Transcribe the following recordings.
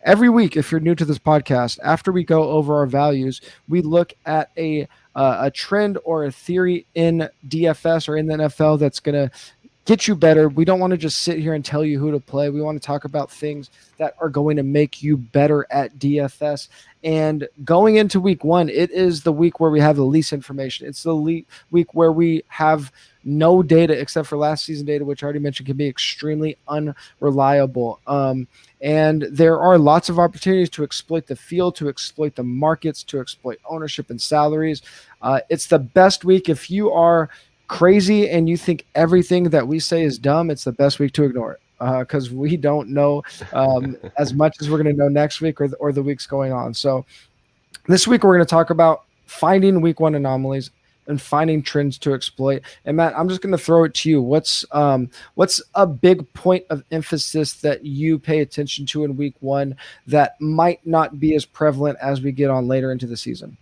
every week, if you're new to this podcast, after we go over our values, we look at a trend or a theory in DFS or in the NFL that's going to get you better. We don't want to just sit here and tell you who to play. We want to talk about things that are going to make you better at DFS. And going into week one, it is the week where we have the least information. It's the week where we have no data except for last season data, which I already mentioned can be extremely unreliable. And there are lots of opportunities to exploit the field, to exploit the markets, to exploit ownership and salaries. It's the best week. If you are crazy and you think everything that we say is dumb, it's the best week to ignore it, because we don't know as much as we're going to know next week or the weeks going on. So this week we're going to talk about finding week one anomalies and finding trends to exploit. And Matt, I'm just going to throw it to you. What's a big point of emphasis that you pay attention to in week one that might not be as prevalent as we get on later into the season?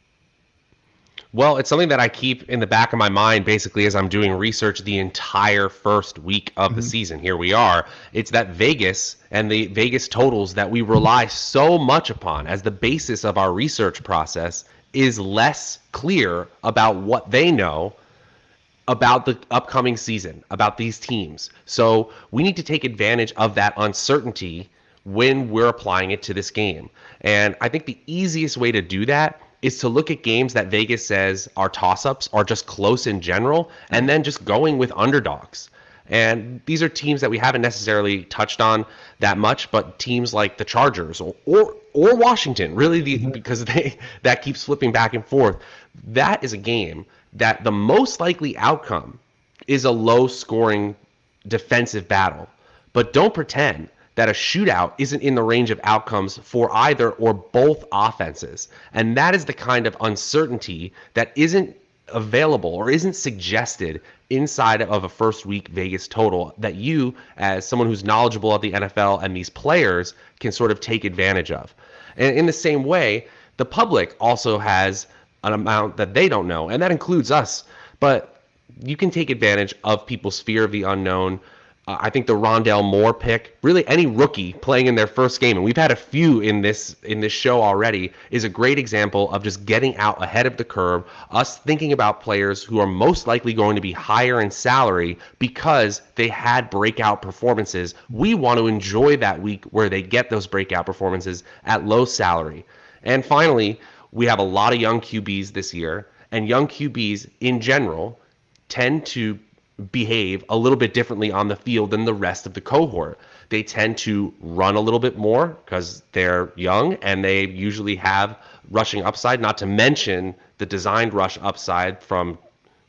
Well, it's something that I keep in the back of my mind basically as I'm doing research the entire first week of the season. Here we are. It's that Vegas and the Vegas totals that we rely so much upon as the basis of our research process is less clear about what they know about the upcoming season, about these teams. So we need to take advantage of that uncertainty when we're applying it to this game. And I think the easiest way to do that is to look at games that Vegas says are toss-ups, are just close in general, and then just going with underdogs. And these are teams that we haven't necessarily touched on that much, but teams like the Chargers or Washington, really, because that keeps flipping back and forth. That is a game that the most likely outcome is a low-scoring defensive battle. But don't pretend that a shootout isn't in the range of outcomes for either or both offenses. And that is the kind of uncertainty that isn't available or isn't suggested inside of a first week Vegas total that you, as someone who's knowledgeable of the NFL and these players, can sort of take advantage of. And in the same way, the public also has an amount that they don't know, and that includes us. But you can take advantage of people's fear of the unknown. I think the Rondale Moore pick, really any rookie playing in their first game, and we've had a few in this show already, is a great example of just getting out ahead of the curve, us thinking about players who are most likely going to be higher in salary because they had breakout performances. We want to enjoy that week where they get those breakout performances at low salary. And finally, we have a lot of young QBs this year, and young QBs in general tend to behave a little bit differently on the field than the rest of the cohort. They tend to run a little bit more because they're young and they usually have rushing upside, not to mention the designed rush upside from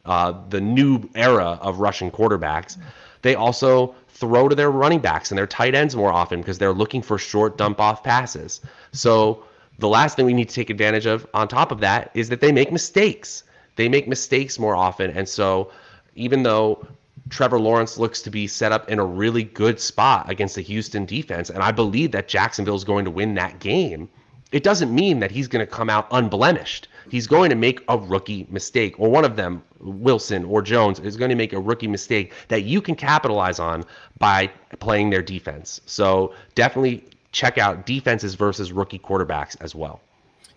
the new era of rushing quarterbacks. They also throw to their running backs and their tight ends more often because they're looking for short dump off passes. So the last thing we need to take advantage of on top of that is that they make mistakes. They make mistakes more often. And so even though Trevor Lawrence looks to be set up in a really good spot against the Houston defense, and I believe that Jacksonville is going to win that game, it doesn't mean that he's going to come out unblemished. He's going to make a rookie mistake, or one of them, Wilson or Jones, is going to make a rookie mistake that you can capitalize on by playing their defense. So definitely check out defenses versus rookie quarterbacks as well.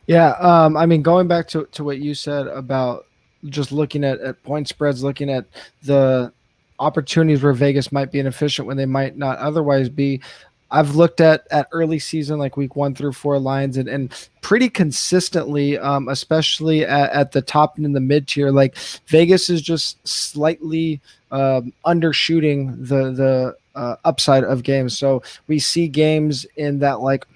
Yeah, I mean, going back to what you said about just looking at point spreads, looking at the opportunities where Vegas might be inefficient when they might not otherwise be. I've looked at early season, like week 1 through 4 lines, and pretty consistently, especially at the top and in the mid tier, like Vegas is just slightly undershooting the upside of games. So we see games in that like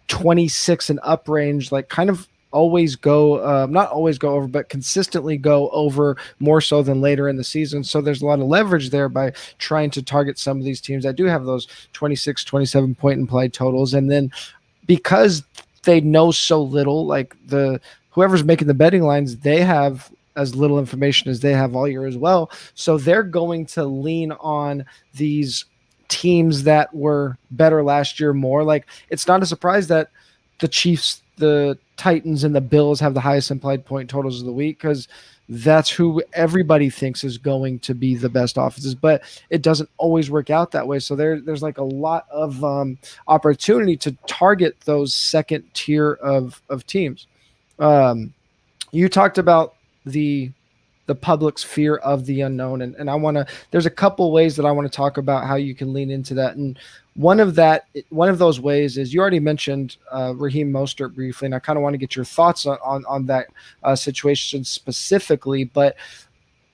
26 and up range, like kind of always go not always go over, but consistently go over more so than later in the season. So there's a lot of leverage there by trying to target some of these teams that do have those 26, 27 point and play totals. And then because they know so little, like whoever's making the betting lines, they have as little information as they have all year as well. So they're going to lean on these teams that were better last year more. Like, it's not a surprise that the Chiefs, the Titans and the Bills have the highest implied point totals of the week because that's who everybody thinks is going to be the best offenses, but it doesn't always work out that way. So there's like a lot of opportunity to target those second tier of teams. You talked about the public's fear of the unknown, and I want to. There's a couple ways that I want to talk about how you can lean into that, and one of those ways is you already mentioned Raheem Mostert briefly, and I kind of want to get your thoughts on that situation specifically, but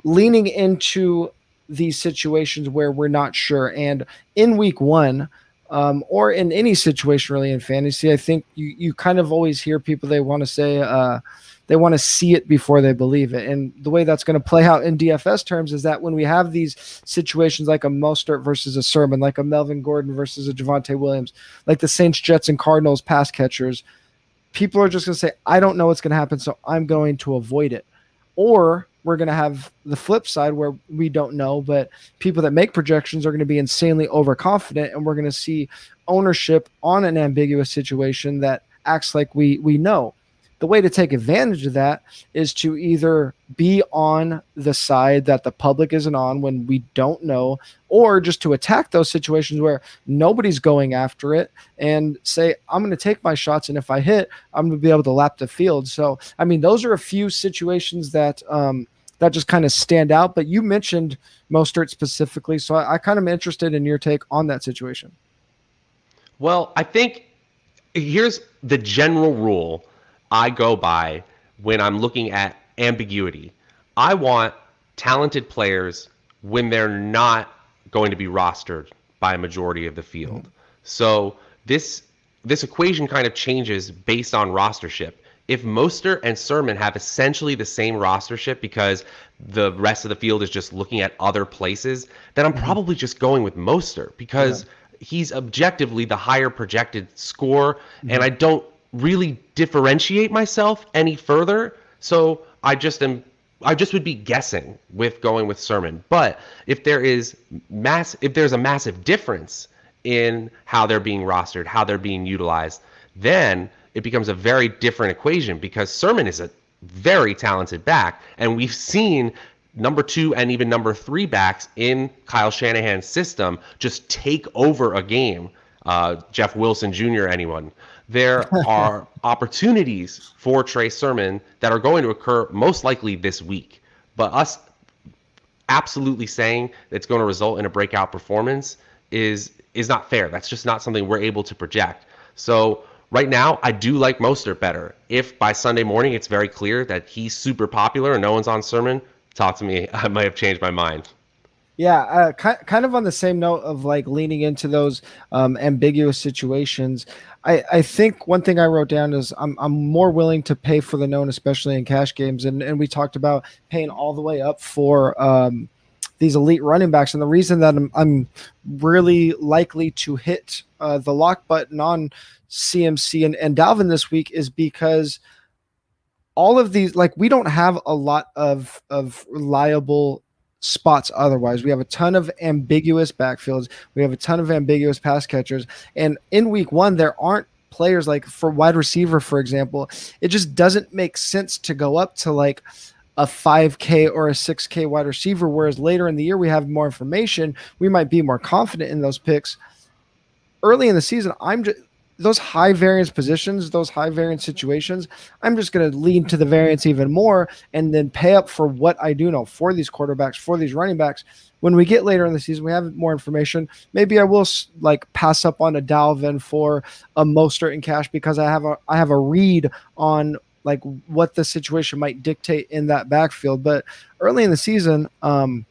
leaning into these situations where we're not sure, and in week one. Or in any situation really in fantasy, I think you kind of always hear people, they want to say they want to see it before they believe it. And the way that's going to play out in DFS terms is that when we have these situations like a Mostert versus a Sermon, like a Melvin Gordon versus a Javonte Williams, like the Saints, Jets, and Cardinals pass catchers, people are just going to say, I don't know what's going to happen, so I'm going to avoid it. Or we're going to have the flip side where we don't know, but people that make projections are going to be insanely overconfident, and we're going to see ownership on an ambiguous situation that acts like we know. The way to take advantage of that is to either be on the side that the public isn't on when we don't know, or just to attack those situations where nobody's going after it and say, I'm going to take my shots, and if I hit, I'm going to be able to lap the field. So, I mean, those are a few situations that that just kind of stand out. But you mentioned Mostert specifically, so I kind of am interested in your take on that situation. Well, I think here's the general rule I go by when I'm looking at ambiguity. I want talented players when they're not going to be rostered by a majority of the field. Mm-hmm. So this equation kind of changes based on rostership. If Mostert and Sermon have essentially the same rostership because the rest of the field is just looking at other places, then I'm probably just going with Mostert because he's objectively the higher projected score, and I don't really differentiate myself any further. So I just would be guessing with going with Sermon. But if there's a massive difference in how they're being rostered, how they're being utilized, then it becomes a very different equation because Sermon is a very talented back, and we've seen number 2 and even number 3 backs in Kyle Shanahan's system just take over a game. Jeff Wilson Jr., anyone. There are opportunities for Trey Sermon that are going to occur most likely this week. But us absolutely saying that it's going to result in a breakout performance is not fair. That's just not something we're able to project. So right now, I do like Mostert better. If by Sunday morning it's very clear that he's super popular and no one's on Sermon, talk to me. I might have changed my mind. Yeah, kind of on the same note of like leaning into those ambiguous situations. I think one thing I wrote down is I'm more willing to pay for the known, especially in cash games. And we talked about paying all the way up for these elite running backs. And the reason that I'm really likely to hit the lock button on CMC and Dalvin this week is because all of these, like, we don't have a lot of reliable spots otherwise. We have a ton of ambiguous backfields. We have a ton of ambiguous pass catchers. And in week one, there aren't players like for wide receiver, for example. It just doesn't make sense to go up to like a 5K or a 6K wide receiver, whereas later in the year we have more information. We might be more confident in those picks. Early in the season, those high variance positions, those high variance situations, I'm just going to lean to the variance even more and then pay up for what I do know for these quarterbacks, for these running backs. When we get later in the season, we have more information. Maybe I will like pass up on a Dalvin for a Mostert in cash because I have a read on like what the situation might dictate in that backfield. But early in the season, I'm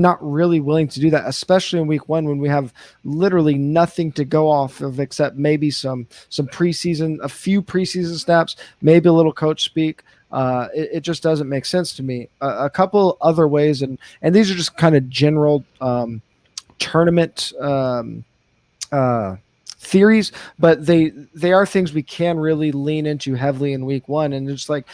not really willing to do that, especially in week one when we have literally nothing to go off of except maybe some preseason, a few preseason snaps, maybe a little coach speak. It just doesn't make sense to me. A couple other ways, and these are just kind of general tournament theories, but they are things we can really lean into heavily in week one, and it's like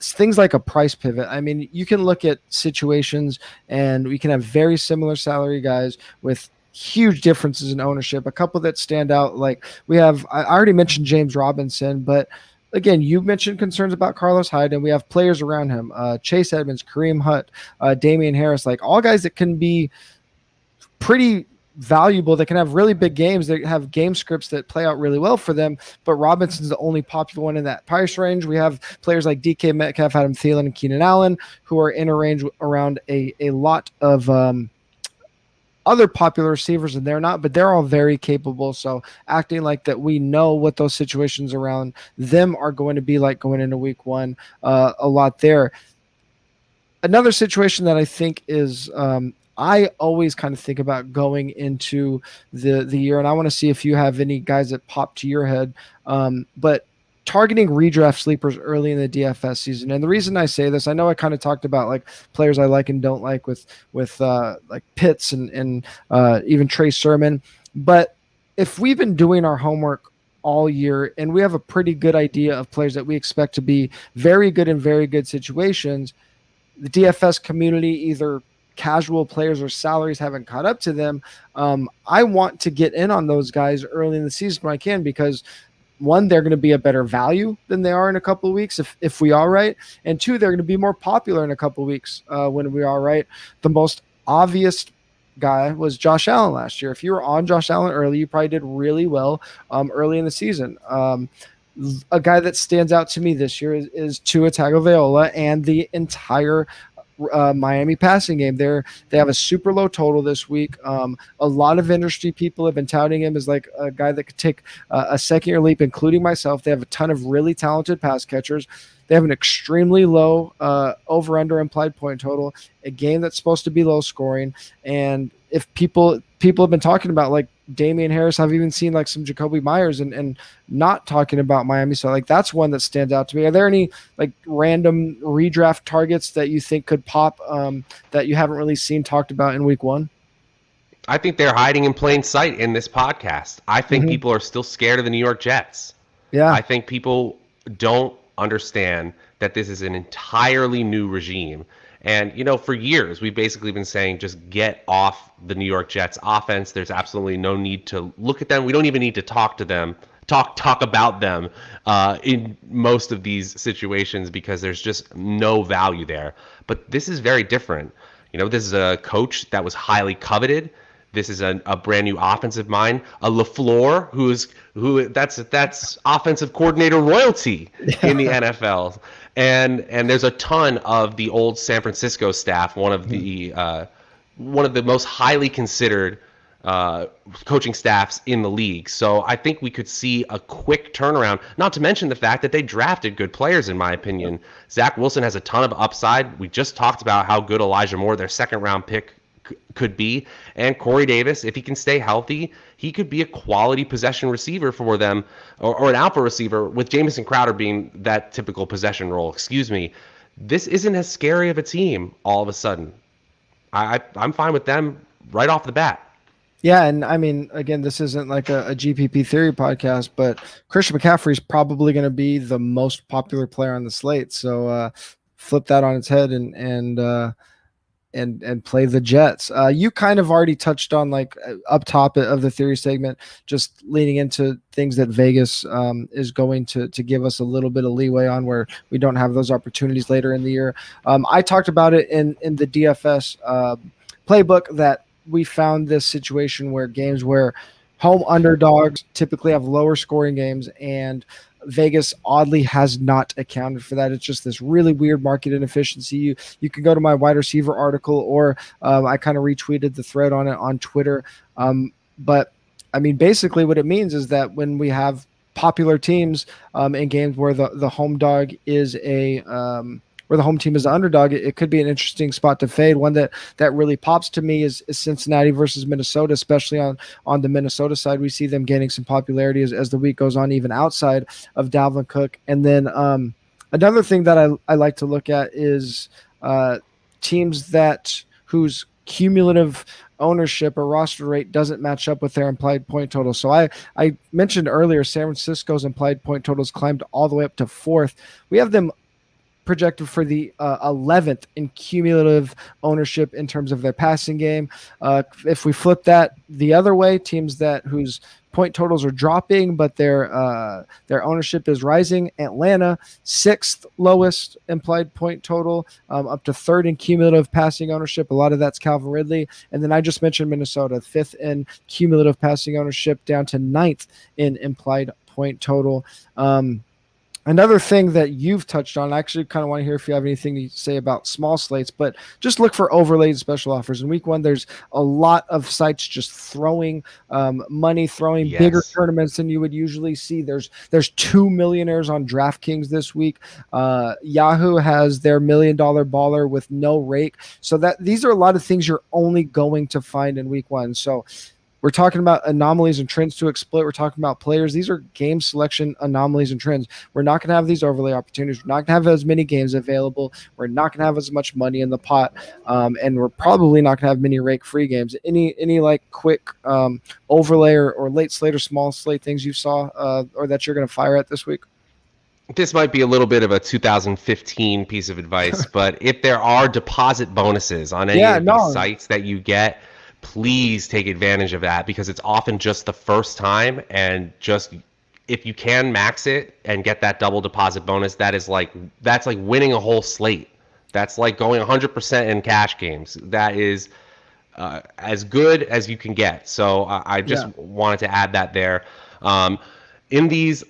things like a price pivot. I mean, you can look at situations and we can have very similar salary guys with huge differences in ownership. A couple that stand out, like I already mentioned James Robinson, but again, you mentioned concerns about Carlos Hyde, and we have players around him: Chase Edmonds, Kareem Hunt, Damian Harris, like all guys that can be pretty valuable, that can have really big games, that have game scripts that play out really well for them. But Robinson's the only popular one in that price range. We have players like DK Metcalf, Adam Thielen, and Keenan Allen, who are in a range around a lot of other popular receivers, and they're not, but they're all very capable. So acting like that, we know what those situations around them are going to be like going into week one, a lot there. Another situation that I think is, I always kind of think about going into the year, and I want to see if you have any guys that pop to your head. But targeting redraft sleepers early in the DFS season. And the reason I say this, I know I kind of talked about like players I like and don't like with like Pitts and even Trey Sermon. But if we've been doing our homework all year and we have a pretty good idea of players that we expect to be very good in very good situations, the DFS community, either casual players or salaries, haven't caught up to them. I want to get in on those guys early in the season when I can, because one, they're going to be a better value than they are in a couple of weeks if we are right. And two, they're going to be more popular in a couple of weeks when we are right. The most obvious guy was Josh Allen last year. If you were on Josh Allen early, you probably did really well early in the season. A guy that stands out to me this year is Tua Tagovailoa and the entire Miami passing game. They have a super low total this week. A lot of industry people have been touting him as like a guy that could take a second-year leap, including myself. They have a ton of really talented pass catchers. They have an extremely low over-under implied point total, a game that's supposed to be low scoring. And if people have been talking about like Damian Harris, I've even seen like some Jacoby Myers and not talking about Miami. So like that's one that stands out to me. Are there any like random redraft targets that you think could pop that you haven't really seen talked about in week one? I think they're hiding in plain sight in this podcast. I think people are still scared of the New York Jets. Yeah. I think people don't understand that this is an entirely new regime. And, you know, for years, we've basically been saying just get off the New York Jets offense. There's absolutely no need to look at them. We don't even need to talk to them, talk about them in most of these situations, because there's just no value there. But this is very different. You know, this is a coach that was highly coveted. This is a brand new offensive mind, a LaFleur who that's offensive coordinator royalty in the NFL, and there's a ton of the old San Francisco staff, one of the most highly considered coaching staffs in the league. So I think we could see a quick turnaround. Not to mention the fact that they drafted good players, in my opinion. Zach Wilson has a ton of upside. We just talked about how good Elijah Moore, their second round pick, could be, and Corey Davis, if he can stay healthy, he could be a quality possession receiver for them, or an alpha receiver, with Jamison Crowder being that typical possession role. This isn't as scary of a team all of a sudden. I'm fine with them right off the bat. Yeah, and I mean, again, this isn't like a GPP theory podcast, but Christian McCaffrey is probably going to be the most popular player on the slate. So flip that on its head and play the Jets. You kind of already touched on like up top of the theory segment, just leaning into things that Vegas is going to give us a little bit of leeway on, where we don't have those opportunities later in the year. I talked about it in the DFS playbook that we found this situation where games where home underdogs typically have lower scoring games, and Vegas oddly has not accounted for that. It's just this really weird market inefficiency. You can go to my wide receiver article, or I kind of retweeted the thread on it on Twitter. But I mean, basically what it means is that when we have popular teams in games where the home dog is where the home team is the underdog, it could be an interesting spot to fade. One that really pops to me is Cincinnati versus Minnesota, especially on the Minnesota side. We see them gaining some popularity as the week goes on, even outside of Dalvin Cook. And then another thing that I like to look at is teams whose cumulative ownership or roster rate doesn't match up with their implied point total. So I mentioned earlier, San Francisco's implied point totals climbed all the way up to 4th. We have them projected for the 11th in cumulative ownership in terms of their passing game. If we flip that the other way, teams whose point totals are dropping, but their ownership is rising. Atlanta, 6th lowest implied point total, up to 3rd in cumulative passing ownership. A lot of that's Calvin Ridley. And then I just mentioned Minnesota, 5th in cumulative passing ownership, down to 9th in implied point total. Another thing that you've touched on, I actually kind of want to hear if you have anything to say about small slates, but just look for overlaid special offers. In week 1, there's a lot of sites just throwing money, throwing bigger tournaments than you would usually see. There's 2 millionaires on DraftKings this week. Yahoo has their $1 million baller with no rake. So these are a lot of things you're only going to find in week 1. So we're talking about anomalies and trends to exploit. We're talking about players. These are game selection anomalies and trends. We're not going to have these overlay opportunities. We're not going to have as many games available. We're not going to have as much money in the pot. And we're probably not going to have many rake-free games. Any like quick overlay or late slate or small slate things you saw or that you're going to fire at this week? This might be a little bit of a 2015 piece of advice, but if there are deposit bonuses on any of these sites that you get, please take advantage of that, because it's often just the first time, and just if you can max it and get that double deposit bonus, that's like winning a whole slate. That's like going 100% in cash games. That is as good as you can get. So I just wanted to add that there. In these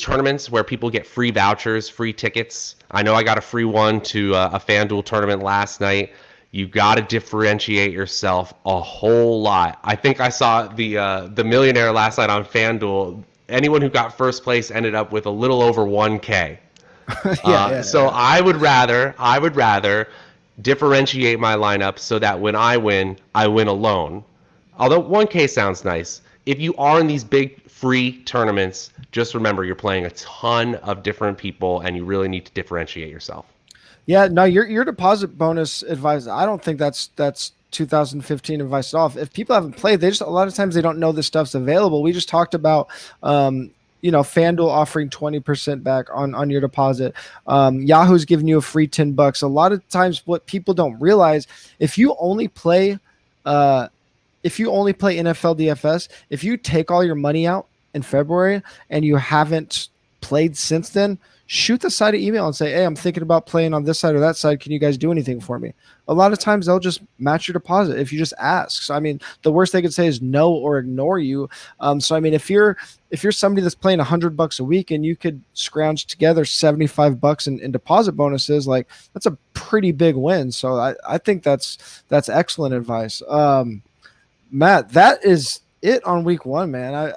tournaments where people get free vouchers, free tickets, I know I got a free one to a FanDuel tournament last night. You got to differentiate yourself a whole lot. I think I saw the millionaire last night on FanDuel. Anyone who got first place ended up with a little over 1K. So I would rather differentiate my lineup so that when I win alone. Although 1K sounds nice. If you are in these big free tournaments, just remember you're playing a ton of different people, and you really need to differentiate yourself. Yeah, no, your deposit bonus advice, I don't think that's 2015 advice at all. If people haven't played, a lot of times they don't know this stuff's available. We just talked about FanDuel offering 20% back on your deposit. Yahoo's giving you a free $10. A lot of times what people don't realize, if you only play NFL DFS, if you take all your money out in February and you haven't played since then, shoot the site an email and say, hey, I'm thinking about playing on this side or that side. Can you guys do anything for me? A lot of times they'll just match your deposit if you just ask. So, I mean, the worst they could say is no or ignore you. So, I mean, if you're somebody that's playing $100 a week and you could scrounge together $75 in deposit bonuses, like that's a pretty big win. So I think that's excellent advice. Matt, that is it on week 1, man. I'm